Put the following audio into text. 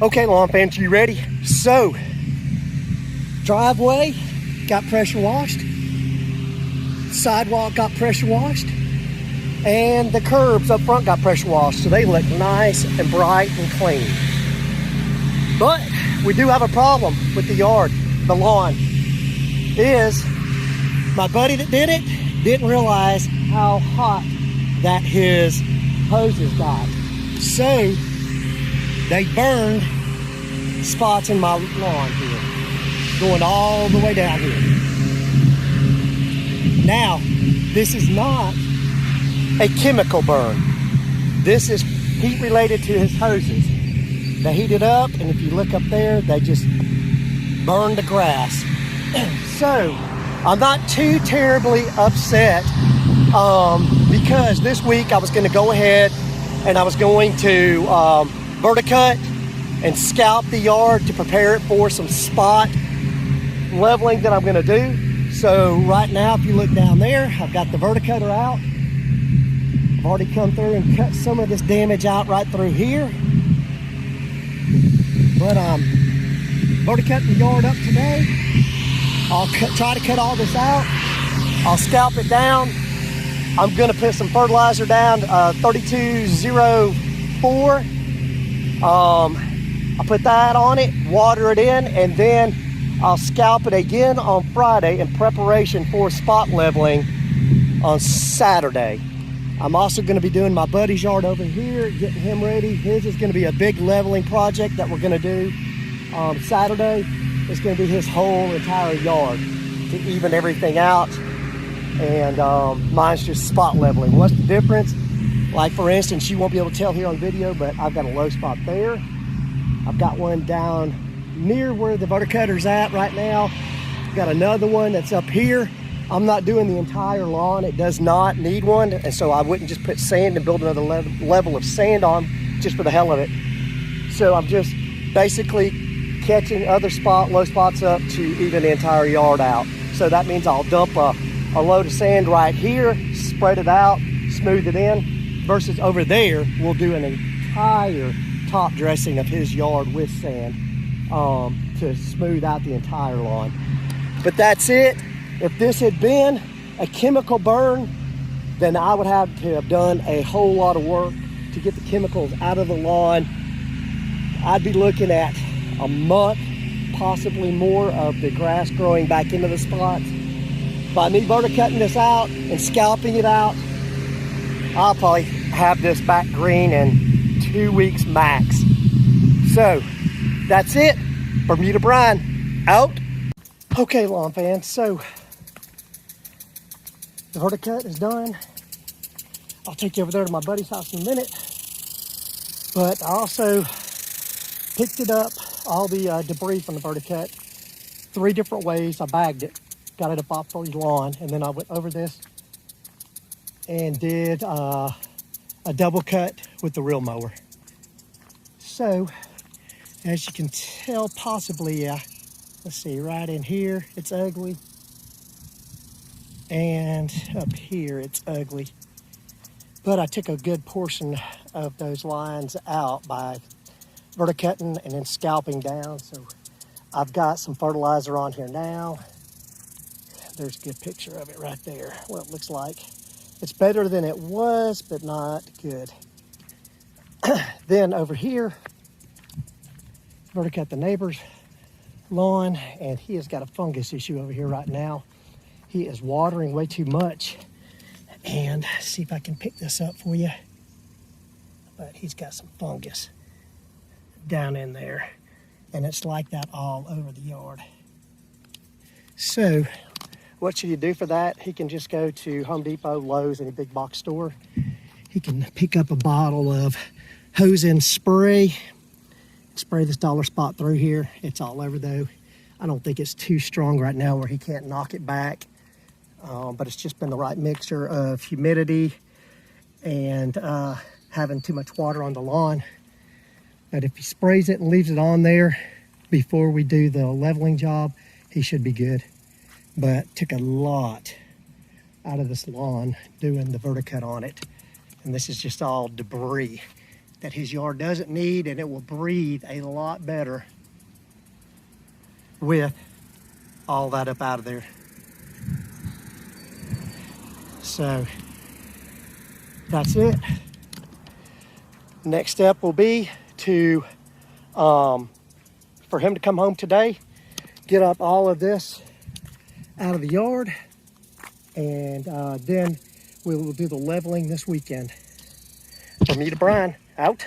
Okay, lawn fans, you ready? So, driveway got pressure washed, sidewalk got pressure washed, and the curbs up front got pressure washed, so they look nice and bright and clean. But we do have a problem with the yard, the lawn. Is my buddy that did it didn't realize how hot that his hoses got. So they burned spots in my lawn here, going all the way down here. Now, this is not a chemical burn. This is heat related to his hoses. They heated up, and if you look up there, they just burned the grass. So, I'm not too terribly upset because this week I was going to go ahead and I was going to verticut and scalp the yard to prepare it for some spot leveling that I'm going to do. So right now, if you look down there, I've got the verticutter out. I've already come through and cut some of this damage out right through here. But I'm verticutting the yard up today. I'll try to cut all this out. I'll scalp it down. I'm going to put some fertilizer down, 3204. I'll put that on it, water it in, and then I'll scalp it again on Friday in preparation for spot leveling on Saturday. I'm also going to be doing my buddy's yard over here, getting him ready. His is going to be a big leveling project that we're going to do Saturday. It's going to be his whole entire yard to even everything out. And mine's just spot leveling. What's the difference? Like, for instance, you won't be able to tell here on video, but I've got a low spot there. I've got one down near where the verticutter's at right now. I've got another one that's up here. I'm not doing the entire lawn. It does not need one. And so I wouldn't just put sand and build another level of sand on just for the hell of it. So I'm just basically catching other low spots up to even the entire yard out. So that means I'll dump a load of sand right here, spread it out, smooth it in, versus over there, we'll do an entire top dressing of his yard with sand to smooth out the entire lawn. But that's it. If this had been a chemical burn, then I would have to have done a whole lot of work to get the chemicals out of the lawn. I'd be looking at a month, possibly more, of the grass growing back into the spots. By me verticutting this out and scalping it out, I'll probably have this back green in 2 weeks max. So that's it. Bermuda Brian out. Okay, lawn fans, so the verticut is done. I'll take you over there to my buddy's house in a minute. But I also picked it up, all the debris from the verticut, 3 different ways. I bagged it, got it up off the lawn, and then I went over this and did a double cut with the reel mower. So, as you can tell, possibly, let's see, right in here, it's ugly. And up here, it's ugly. But I took a good portion of those lines out by verticutting and then scalping down. So I've got some fertilizer on here now. There's a good picture of it right there, what it looks like. It's better than it was, but not good. Then over here, verticut the neighbor's lawn, and he has got a fungus issue over here right now. He is watering way too much. And see if I can pick this up for you. But he's got some fungus down in there. And it's like that all over the yard. So what should you do for that? He can just go to Home Depot, Lowe's, any big box store. He can pick up a bottle of hose and spray. Spray this dollar spot through here. It's all over though. I don't think it's too strong right now where he can't knock it back. But it's just been the right mixture of humidity and having too much water on the lawn. But if he sprays it and leaves it on there before we do the leveling job, he should be good. But took a lot out of this lawn doing the verticut on it. And this is just all debris that his yard doesn't need, and it will breathe a lot better with all that up out of there. So that's it. Next step will be to for him to come home today, get up all of this out of the yard, and then we will do the leveling this weekend. Bermuda Brian, out.